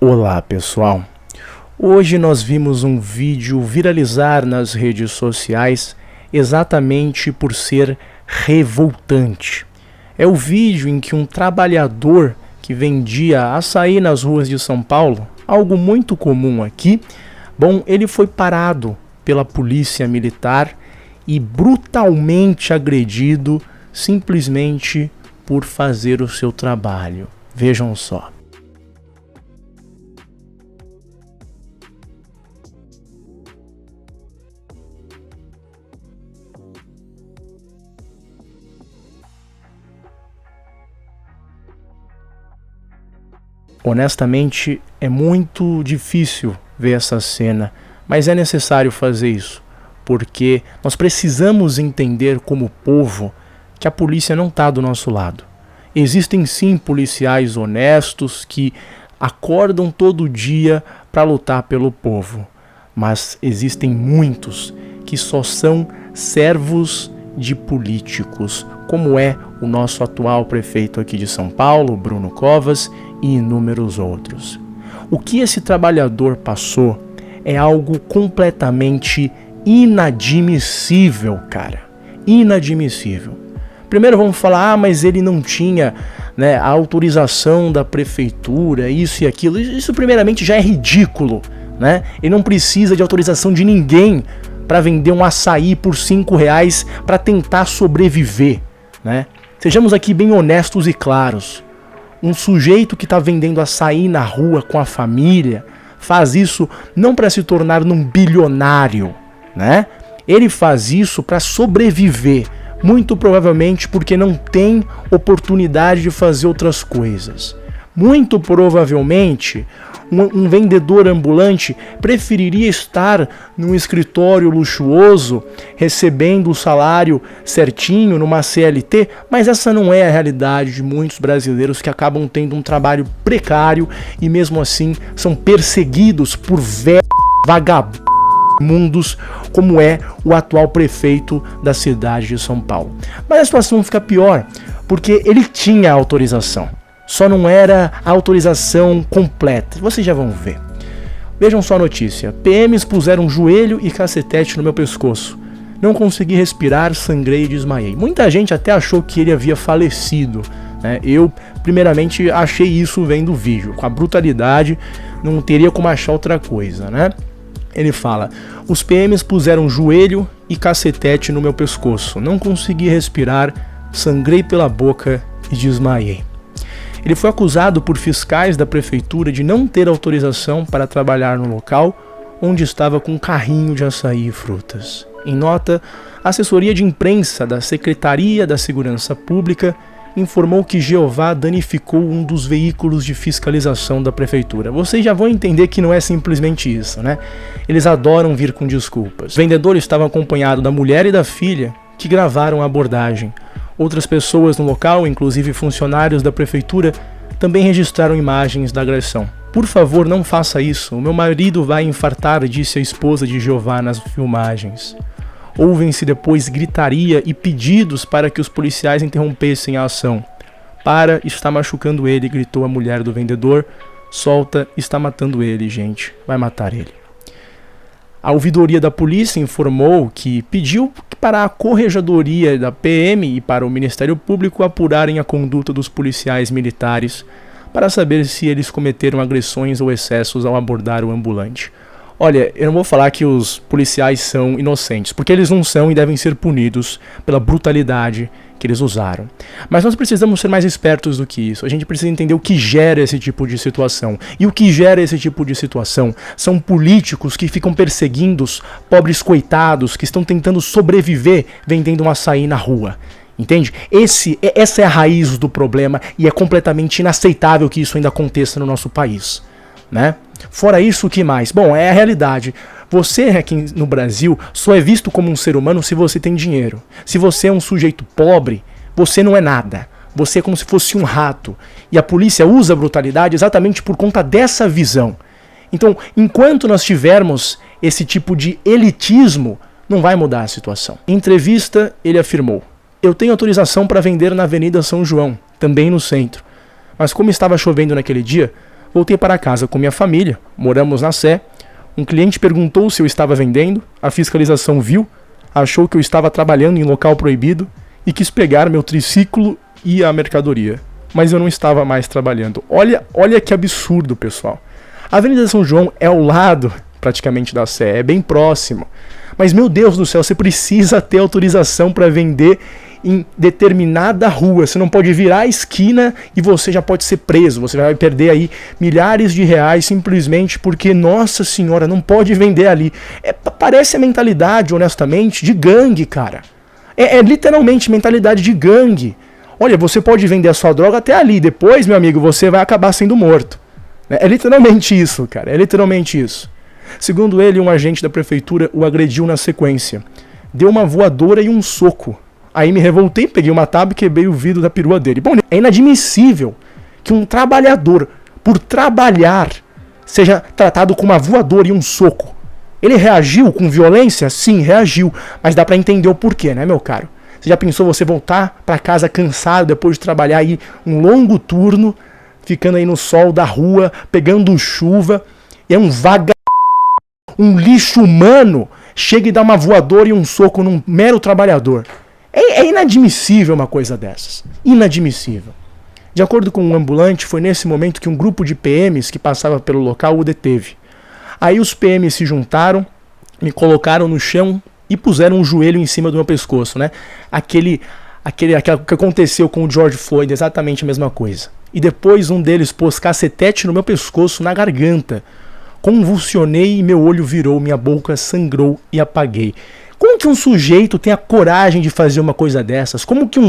Olá pessoal, hoje nós vimos um vídeo viralizar nas redes sociais exatamente por ser revoltante. É o vídeo em que um trabalhador que vendia açaí nas ruas de São Paulo, algo muito comum aqui, ele foi parado pela polícia militar e brutalmente agredido simplesmente por fazer o seu trabalho. Vejam só. Honestamente, é muito difícil ver essa cena, mas é necessário fazer isso, porque nós precisamos entender como povo que a polícia não está do nosso lado. Existem sim policiais honestos que acordam todo dia para lutar pelo povo, mas existem muitos que só são servos de políticos, como é o nosso atual prefeito aqui de São Paulo, Bruno Covas, e inúmeros outros. O que esse trabalhador passou é algo completamente inadmissível, cara. Inadmissível. Primeiro vamos falar, mas ele não tinha, a autorização da prefeitura, isso e aquilo. Isso primeiramente já é ridículo, Ele não precisa de autorização de ninguém para vender um açaí por R$5 para tentar sobreviver, Sejamos aqui bem honestos e claros. Um sujeito que está vendendo açaí na rua com a família faz isso não para se tornar um bilionário, Ele faz isso para sobreviver, muito provavelmente porque não tem oportunidade de fazer outras coisas. Muito provavelmente, um vendedor ambulante preferiria estar num escritório luxuoso, recebendo o salário certinho, numa CLT, mas essa não é a realidade de muitos brasileiros que acabam tendo um trabalho precário e mesmo assim são perseguidos por vagabundos, como é o atual prefeito da cidade de São Paulo. Mas a situação fica pior, porque ele tinha autorização. Só não era a autorização completa. Vocês já vão ver. Vejam só a notícia. PMs puseram joelho e cacetete no meu pescoço. Não consegui respirar, sangrei e desmaiei. Muita gente até achou que ele havia falecido. Eu, primeiramente, achei isso vendo o vídeo. Com a brutalidade, não teria como achar outra coisa, Ele fala: os PMs puseram joelho e cacetete no meu pescoço. Não consegui respirar, sangrei pela boca e desmaiei. Ele foi acusado por fiscais da prefeitura de não ter autorização para trabalhar no local onde estava com um carrinho de açaí e frutas. Em nota, a assessoria de imprensa da Secretaria da Segurança Pública informou que Jeová danificou um dos veículos de fiscalização da prefeitura. Vocês já vão entender que não é simplesmente isso, Eles adoram vir com desculpas. O vendedor estava acompanhado da mulher e da filha que gravaram a abordagem. Outras pessoas no local, inclusive funcionários da prefeitura, também registraram imagens da agressão. Por favor, não faça isso. O meu marido vai infartar, disse a esposa de Jeová nas filmagens. Ouvem-se depois gritaria e pedidos para que os policiais interrompessem a ação. Para, está machucando ele, gritou a mulher do vendedor. Solta, está matando ele, gente. Vai matar ele. A ouvidoria da polícia informou que pediu para a corregedoria da PM e para o Ministério Público apurarem a conduta dos policiais militares para saber se eles cometeram agressões ou excessos ao abordar o ambulante. Olha, eu não vou falar que os policiais são inocentes, porque eles não são e devem ser punidos pela brutalidade que eles usaram. Mas nós precisamos ser mais espertos do que isso. A gente precisa entender o que gera esse tipo de situação. E o que gera esse tipo de situação são políticos que ficam perseguindo os pobres coitados que estão tentando sobreviver vendendo um açaí na rua. Entende? Essa é a raiz do problema e é completamente inaceitável que isso ainda aconteça no nosso país. Fora isso, o que mais? É a realidade. Você aqui no Brasil só é visto como um ser humano se você tem dinheiro. Se você é um sujeito pobre, você não é nada. Você é como se fosse um rato. E a polícia usa a brutalidade exatamente por conta dessa visão. Então, enquanto nós tivermos esse tipo de elitismo, não vai mudar a situação. Em entrevista, ele afirmou: eu tenho autorização para vender na Avenida São João, também no centro. Mas como estava chovendo naquele dia, Voltei para casa com minha família, moramos na Sé. Um cliente perguntou se eu estava vendendo, a fiscalização viu, achou que eu estava trabalhando em local proibido e quis pegar meu triciclo e a mercadoria. Mas eu não estava mais trabalhando. Olha que absurdo, pessoal. A Avenida São João é ao lado, praticamente, da Sé, é bem próximo. Mas, meu Deus do céu, você precisa ter autorização para vender em determinada rua. Você não pode virar a esquina e você já pode ser preso. Você vai perder aí milhares de reais simplesmente porque, nossa senhora, não pode vender ali. Parece a mentalidade, honestamente, de gangue, cara. É literalmente mentalidade de gangue. Olha, você pode vender a sua droga até ali. Depois, meu amigo, você vai acabar sendo morto. É literalmente isso, cara. É literalmente isso. Segundo ele, um agente da prefeitura o agrediu na sequência. Deu uma voadora e um soco. Aí me revoltei, peguei uma tábua e quebrei o vidro da perua dele. Bom, é inadmissível que um trabalhador, por trabalhar, seja tratado com uma voadora e um soco. Ele reagiu com violência? Sim, reagiu. Mas dá pra entender o porquê, né, meu caro? Você já pensou você voltar pra casa cansado depois de trabalhar aí um longo turno, ficando aí no sol da rua, pegando chuva, e é um um lixo humano, chega e dá uma voadora e um soco num mero trabalhador. É inadmissível uma coisa dessas. Inadmissível. De acordo com um ambulante, foi nesse momento que um grupo de PMs que passava pelo local o deteve. Aí os PMs se juntaram, me colocaram no chão e puseram o joelho em cima do meu pescoço, né? Aquele que aconteceu com o George Floyd, exatamente a mesma coisa. E depois um deles pôs cacetete no meu pescoço, na garganta. Convulsionei e meu olho virou, minha boca sangrou e apaguei. Como que um sujeito tem a coragem de fazer uma coisa dessas? Como que um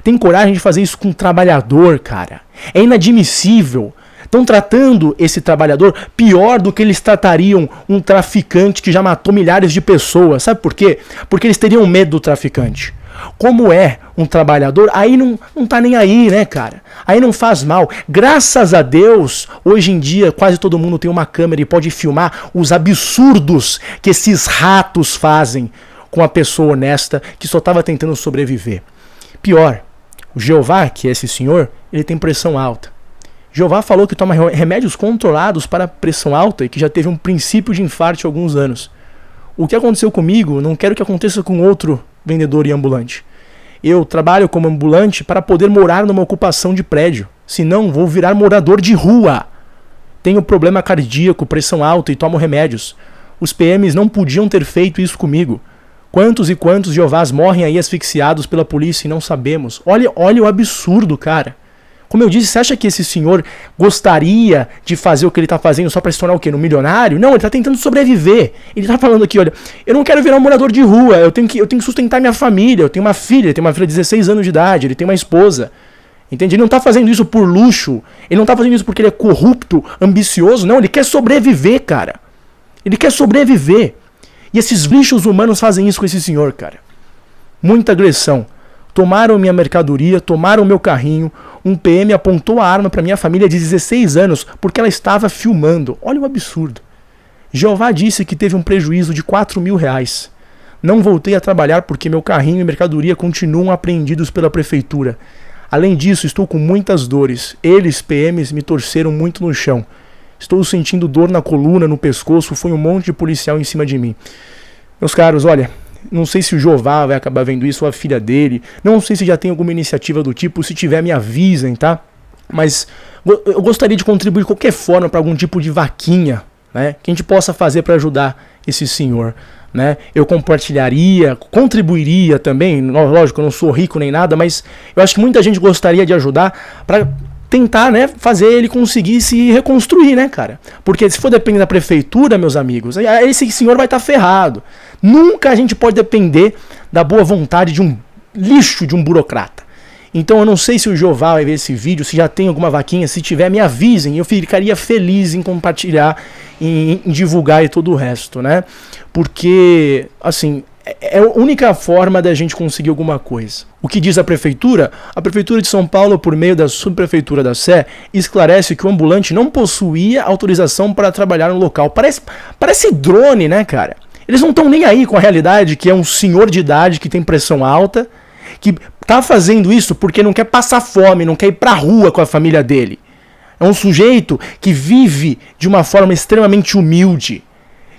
tem coragem de fazer isso com um trabalhador, cara? É inadmissível. Estão tratando esse trabalhador pior do que eles tratariam um traficante que já matou milhares de pessoas. Sabe por quê? Porque eles teriam medo do traficante. Como é um trabalhador, aí não tá nem aí, né, cara? Aí não faz mal. Graças a Deus, hoje em dia, quase todo mundo tem uma câmera e pode filmar os absurdos que esses ratos fazem com a pessoa honesta que só estava tentando sobreviver. Pior, o Jeová, que é esse senhor, ele tem pressão alta. Jeová falou que toma remédios controlados para pressão alta e que já teve um princípio de infarto há alguns anos. O que aconteceu comigo, não quero que aconteça com outro vendedor e ambulante. Eu trabalho como ambulante para poder morar numa ocupação de prédio. Senão, vou virar morador de rua. Tenho problema cardíaco, pressão alta e tomo remédios. Os PMs não podiam ter feito isso comigo. Quantos e quantos Jeovás morrem aí asfixiados pela polícia e não sabemos. Olha o absurdo, cara. Como eu disse, você acha que esse senhor gostaria de fazer o que ele está fazendo só para se tornar o quê? Um milionário? Não, ele está tentando sobreviver. Ele está falando aqui, olha, eu não quero virar um morador de rua, eu tenho que sustentar minha família, eu tenho uma filha, ele tem uma filha de 16 anos de idade, ele tem uma esposa. Entende? Ele não está fazendo isso por luxo, ele não está fazendo isso porque ele é corrupto, ambicioso, não, ele quer sobreviver, cara. Ele quer sobreviver. E esses lixos humanos fazem isso com esse senhor, cara. Muita agressão. Tomaram minha mercadoria, tomaram meu carrinho. Um PM apontou a arma para minha família de 16 anos porque ela estava filmando. Olha o absurdo. Jeová disse que teve um prejuízo de R$4.000. Não voltei a trabalhar porque meu carrinho e mercadoria continuam apreendidos pela prefeitura. Além disso, estou com muitas dores. Eles, PMs, me torceram muito no chão. Estou sentindo dor na coluna, no pescoço. Foi um monte de policial em cima de mim. Meus caros, olha, não sei se o Jeová vai acabar vendo isso, ou a filha dele. Não sei se já tem alguma iniciativa do tipo. Se tiver, me avisem, tá? Mas eu gostaria de contribuir de qualquer forma para algum tipo de vaquinha, né? Que a gente possa fazer para ajudar esse senhor, né? Eu compartilharia, contribuiria também. Lógico, eu não sou rico nem nada, mas eu acho que muita gente gostaria de ajudar para tentar, né, fazer ele conseguir se reconstruir, né, cara? Porque se for depender da prefeitura, meus amigos, esse senhor vai estar ferrado. Nunca a gente pode depender da boa vontade de um lixo de um burocrata. Então eu não sei se o Jeová vai ver esse vídeo, se já tem alguma vaquinha, se tiver, me avisem. Eu ficaria feliz em compartilhar, em divulgar e todo o resto, né? Porque, assim, é a única forma da gente conseguir alguma coisa. O que diz a Prefeitura? A Prefeitura de São Paulo, por meio da Subprefeitura da Sé, esclarece que o ambulante não possuía autorização para trabalhar no local. Parece drone, né, cara? Eles não estão nem aí com a realidade que é um senhor de idade que tem pressão alta, que tá fazendo isso porque não quer passar fome, não quer ir pra rua com a família dele. É um sujeito que vive de uma forma extremamente humilde.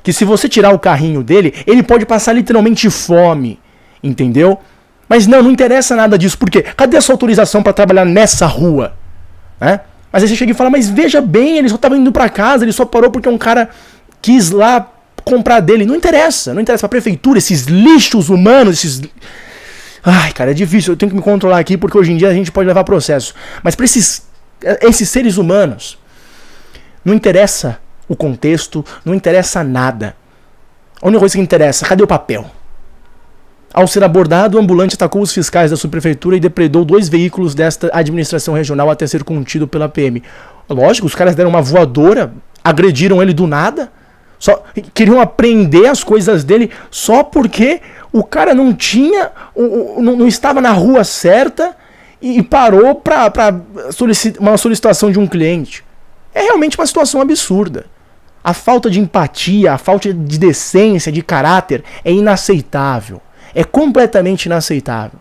Que se você tirar o carrinho dele, ele pode passar literalmente fome. Entendeu? Mas não interessa nada disso. Por quê? Cadê a sua autorização para trabalhar nessa rua? Né? Mas aí você chega e fala, mas veja bem, ele só estava indo para casa, ele só parou porque um cara quis lá comprar dele. Não interessa pra prefeitura, esses lixos humanos, esses... Ai, cara, é difícil, eu tenho que me controlar aqui porque hoje em dia a gente pode levar processo. Mas para esses seres humanos, não interessa o contexto, não interessa nada. A única coisa que interessa, cadê o papel? Ao ser abordado, o ambulante atacou os fiscais da subprefeitura e depredou 2 veículos desta administração regional até ser contido pela PM. Lógico, os caras deram uma voadora, agrediram ele do nada, só queriam apreender as coisas dele só porque o cara não tinha, não estava na rua certa e parou para uma solicitação de um cliente. É realmente uma situação absurda. A falta de empatia, a falta de decência, de caráter é inaceitável. É completamente inaceitável.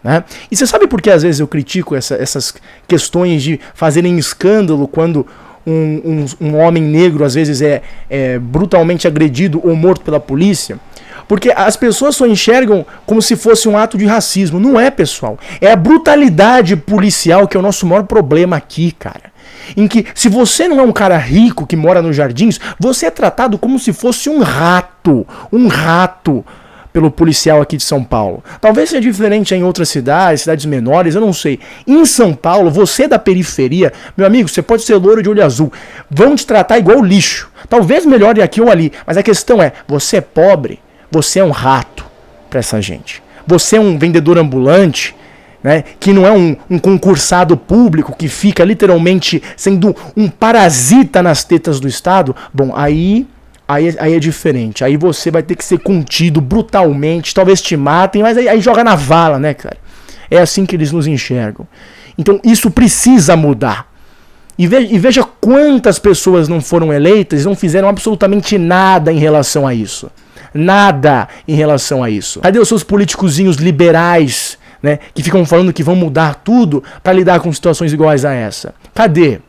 Né? E você sabe por que às vezes eu critico essas questões de fazerem escândalo quando um homem negro às vezes é brutalmente agredido ou morto pela polícia? Porque as pessoas só enxergam como se fosse um ato de racismo. Não é, pessoal. É a brutalidade policial que é o nosso maior problema aqui, cara. Em que, se você não é um cara rico que mora nos Jardins, você é tratado como se fosse um rato pelo policial aqui de São Paulo. Talvez seja diferente em outras cidades menores, eu não sei. Em São Paulo, você da periferia, meu amigo, você pode ser loiro de olho azul, vão te tratar igual lixo. Talvez melhore aqui ou ali, mas a questão é, você é pobre, você é um rato para essa gente. Você é um vendedor ambulante, né, que não é um concursado público que fica literalmente sendo um parasita nas tetas do Estado. Bom, aí é diferente. Aí você vai ter que ser contido brutalmente, talvez te matem, mas aí joga na vala, né, cara? É assim que eles nos enxergam. Então isso precisa mudar. E veja quantas pessoas não foram eleitas e não fizeram absolutamente nada em relação a isso. Nada em relação a isso. Cadê os seus politicozinhos liberais, né, que ficam falando que vão mudar tudo para lidar com situações iguais a essa? Cadê?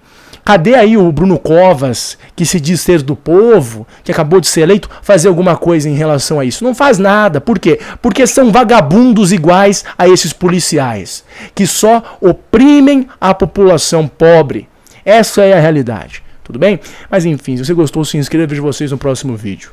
Cadê aí o Bruno Covas, que se diz ser do povo, que acabou de ser eleito, fazer alguma coisa em relação a isso? Não faz nada. Por quê? Porque são vagabundos iguais a esses policiais, que só oprimem a população pobre. Essa é a realidade. Tudo bem? Mas enfim, se você gostou, se inscreva e vejo vocês no próximo vídeo.